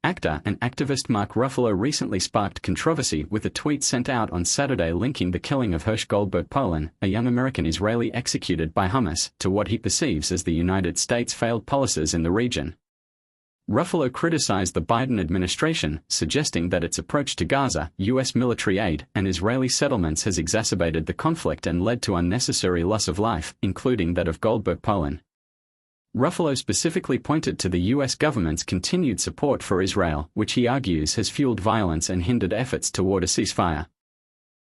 Actor and activist Mark Ruffalo recently sparked controversy with a tweet sent out on Saturday linking the killing of Hersh Goldberg-Polins, a young American Israeli executed by Hamas, to what he perceives as the United States' failed policies in the region. Ruffalo criticized the Biden administration, suggesting that its approach to Gaza, U.S. military aid, and Israeli settlements has exacerbated the conflict and led to unnecessary loss of life, including that of Goldberg-Polins. Ruffalo specifically pointed to the U.S. government's continued support for Israel, which he argues has fueled violence and hindered efforts toward a ceasefire.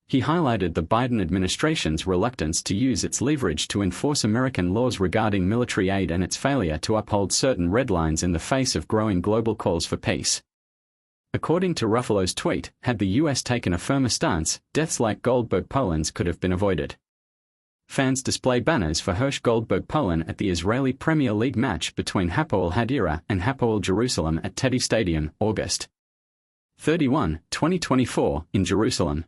He highlighted the Biden administration's reluctance to use its leverage to enforce American laws regarding military aid and its failure to uphold certain red lines in the face of growing global calls for peace. According to Ruffalo's tweet, had the U.S. taken a firmer stance, deaths like Goldberg-Polins could have been avoided. Fans display banners for Hersh Goldberg-Polins at the Israeli Premier League match between Hapoel Hadira and Hapoel Jerusalem at Teddy Stadium, August 31, 2024, in Jerusalem.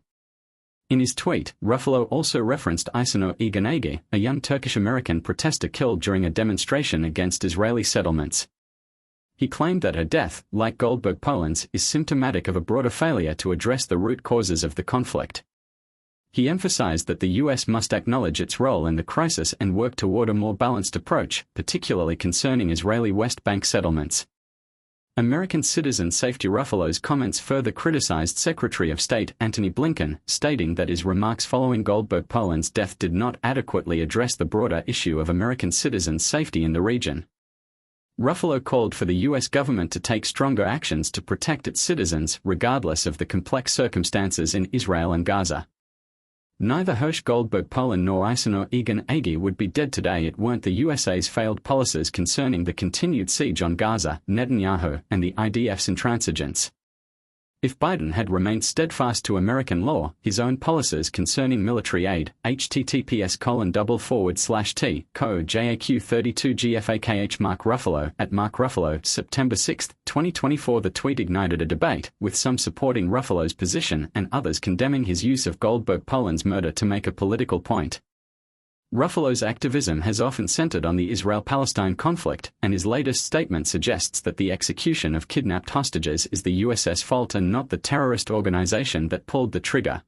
In his tweet, Ruffalo also referenced Aysenur Eganagi, a young Turkish-American protester killed during a demonstration against Israeli settlements. He claimed that her death, like Goldberg-Polins, is symptomatic of a broader failure to address the root causes of the conflict. He emphasized that the U.S. must acknowledge its role in the crisis and work toward a more balanced approach, particularly concerning Israeli West Bank settlements. American citizen safety. Ruffalo's comments further criticized Secretary of State Antony Blinken, stating that his remarks following Goldberg-Polins' death did not adequately address the broader issue of American citizens' safety in the region. Ruffalo called for the U.S. government to take stronger actions to protect its citizens, regardless of the complex circumstances in Israel and Gaza. Neither Hersh Goldberg-Polins nor Aysenur Eganagi would be dead today it weren't the USA's failed policies concerning the continued siege on Gaza, Netanyahu, and the IDF's intransigence. If Biden had remained steadfast to American law, his own policies concerning military aid, https://t:/JAQ32GFAKH Mark Ruffalo at Mark Ruffalo, September 6, 2024. The tweet ignited a debate, with some supporting Ruffalo's position and others condemning his use of Goldberg-Polins' murder to make a political point. Ruffalo's activism has often centered on the Israel-Palestine conflict, and his latest statement suggests that the execution of kidnapped hostages is the US's fault and not the terrorist organization that pulled the trigger.